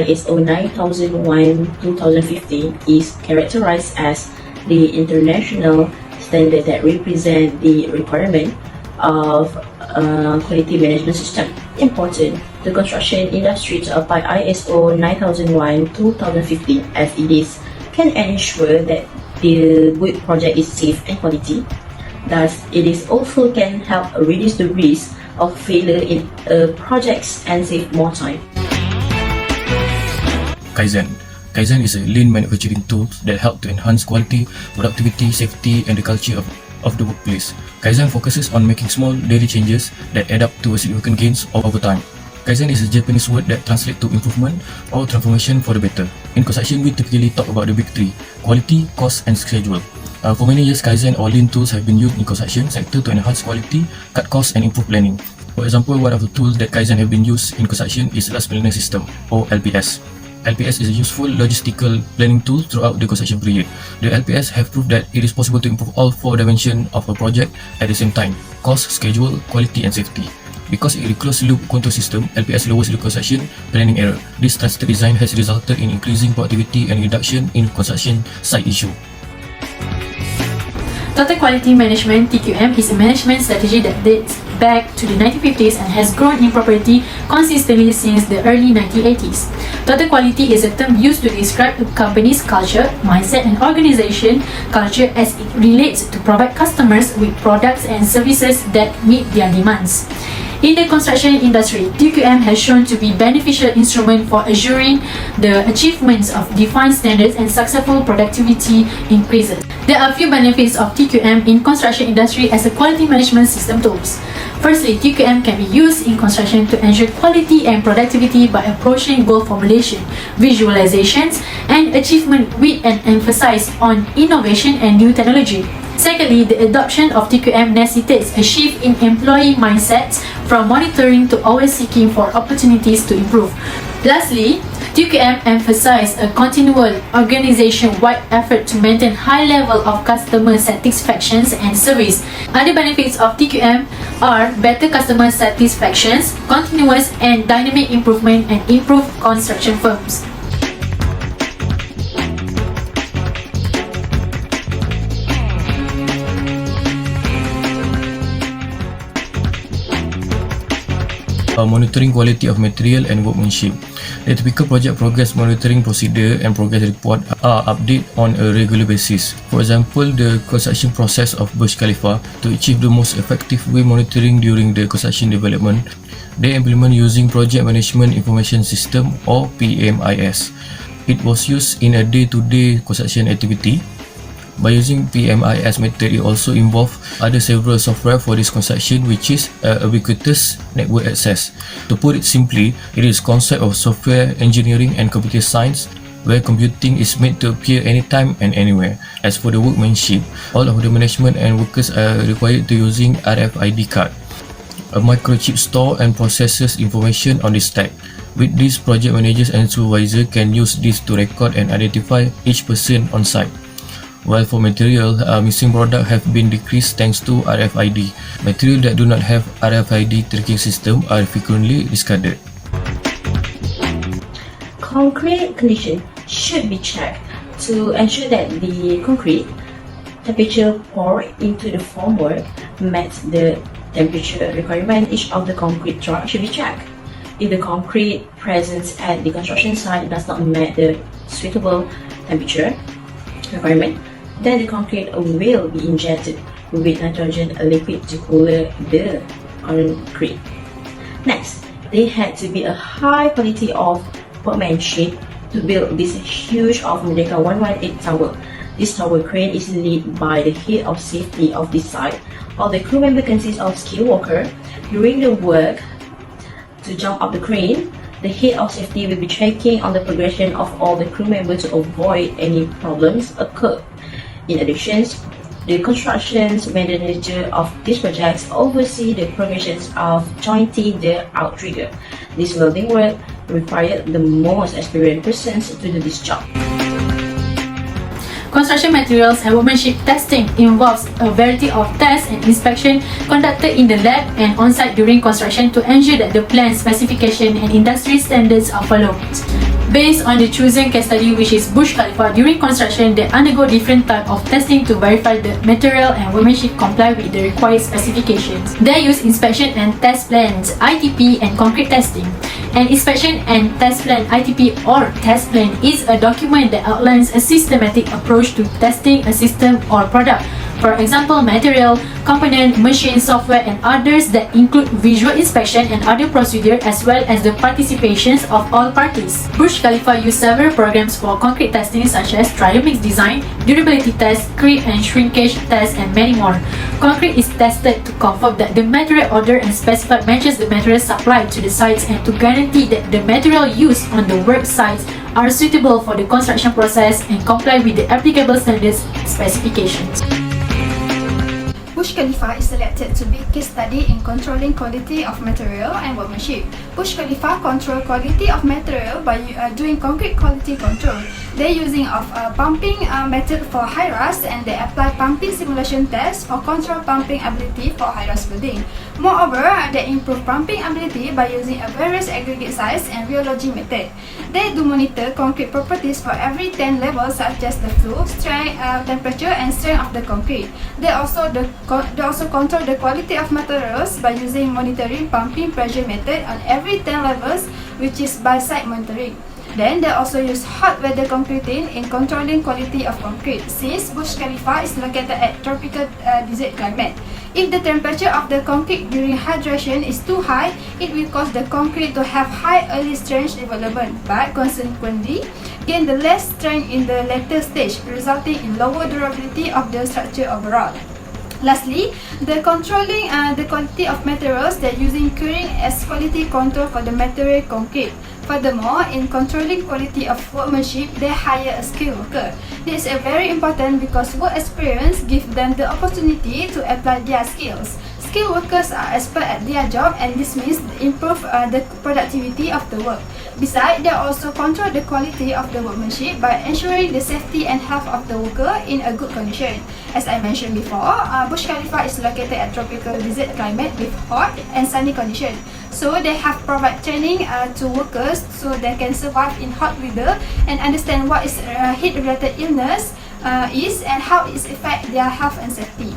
ISO 9001-2015 is characterized as the international standard that represents the requirement of quality management system. Important, the construction industry to apply ISO 9001-2015 as it is can ensure that the wood project is safe and quality. Thus, it is also can help reduce the risk of failure in projects and save more time. Kaizen. Kaizen is a lean manufacturing tool that helps to enhance quality, productivity, safety, and the culture of the workplace. Kaizen focuses on making small daily changes that add up to significant gains over time. Kaizen is a Japanese word that translates to improvement or transformation for the better. In construction, we typically talk about the big three: quality, cost, and schedule. For many years, Kaizen or lean tools have been used in construction sector to enhance quality, cut costs, and improve planning. For example, one of the tools that Kaizen have been used in construction is Last Planning System or LPS. LPS is a useful logistical planning tool throughout the construction period. The LPS have proved that it is possible to improve all four dimensions of a project at the same time: cost, schedule, quality, and safety. Because it is a closed-loop control system, LPS lowers the construction planning error. This trusted design has resulted in increasing productivity and reduction in construction site issue. Total Quality Management (TQM) is a management strategy that dates back to the 1950s and has grown in popularity consistently since the early 1980s. Total quality is a term used to describe a company's culture, mindset, and organization culture as it relates to provide customers with products and services that meet their demands. In the construction industry, TQM has shown to be a beneficial instrument for assuring the achievements of defined standards and successful productivity increases. There are a few benefits of TQM in construction industry as a quality management system tools. Firstly, TQM can be used in construction to ensure quality and productivity by approaching goal formulation, visualizations, and achievement with an emphasis on innovation and new technology. Secondly, the adoption of TQM necessitates a shift in employee mindsets from monitoring to always seeking for opportunities to improve. Lastly, TQM emphasizes a continual organization-wide effort to maintain high level of customer satisfaction and service. Other benefits of TQM are better customer satisfaction, continuous and dynamic improvement, and improved construction firms. Monitoring quality of material and workmanship. The typical project progress monitoring procedure and progress report are updated on a regular basis. For example, the construction process of Burj Khalifa. To achieve the most effective way monitoring during the construction development, they implement using Project Management Information System or PMIS. It was used in a day-to-day construction activity. By using PMIS method, it also involves other several software for this construction, which is ubiquitous network access. To put it simply, it is concept of software engineering and computer science, where computing is made to appear anytime and anywhere. As for the workmanship, all of the management and workers are required to using RFID card. A microchip store and processes information on this tag. With this, project managers and supervisors can use this to record and identify each person on site. While for material, missing products have been decreased thanks to RFID. Materials that do not have RFID tracking system are frequently discarded. Concrete condition should be checked to ensure that the concrete temperature poured into the formwork met the temperature requirement. Each of the concrete truck should be checked. If the concrete present at the construction site does not meet the suitable temperature requirement, then the concrete will be injected with nitrogen liquid to cool the concrete. Next, there had to be a high quality of workmanship to build this huge of Merdeka 118 tower. This tower crane is led by the head of safety of this site. All the crew members consist of skilled workers. During the work to jump up the crane, the head of safety will be checking on the progression of all the crew members to avoid any problems occur. In addition, the construction manager of these projects oversee the progressions of jointing the outrigger. This welding work required the most experienced persons to do this job. Construction materials and workmanship testing involves a variety of tests and inspection conducted in the lab and on-site during construction to ensure that the plan specification and industry standards are followed. Based on the chosen case study, which is Burj Khalifa, during construction they undergo different type of testing to verify the material and workmanship comply with the required specifications. They use inspection and test plans, ITP, and concrete testing. An inspection and test plan, ITP or test plan, is a document that outlines a systematic approach to testing a system or product. For example, material, component, machine, software, and others that include visual inspection and other procedure, as well as the participations of all parties. Burj Khalifa used several programs for concrete testing, such as trial mix design, durability test, creep and shrinkage test, and many more. Concrete is tested to confirm that the material ordered and specified matches the material supplied to the sites and to guarantee that the material used on the work sites are suitable for the construction process and comply with the applicable standards and specifications. Burj Khalifa is selected to be case study in controlling quality of material and workmanship. Burj Khalifa control quality of material by doing concrete quality control. They're using pumping method for high-rise, and they apply pumping simulation tests for control pumping ability for high-rise building. Moreover, they improve pumping ability by using a various aggregate size and rheology method. They do monitor concrete properties for every 10 levels, such as the flow, strength, temperature, and strength of the concrete. They also control the quality of materials by using monitoring pumping pressure method on every 10 levels, which is by site monitoring. Then they also use hot weather concreting in controlling quality of concrete, since Burj Khalifa is located at tropical desert climate. If the temperature of the concrete during hydration is too high, it will cause the concrete to have high early strength development, but consequently gain the less strength in the later stage, resulting in lower durability of the structure overall. Lastly, the controlling the quality of materials, they're using curing as quality control for the material concrete. Furthermore, in controlling quality of workmanship, they hire a skilled worker. This is very important because work experience gives them the opportunity to apply their skills. Skilled workers are expert at their job, and this means improve the productivity of the work. Besides, they also control the quality of the workmanship by ensuring the safety and health of the worker in a good condition. As I mentioned before, Burj Khalifa is located at tropical desert climate with hot and sunny conditions. So they have provide training to workers so they can survive in hot weather and understand what is heat-related illness is and how it affects their health and safety.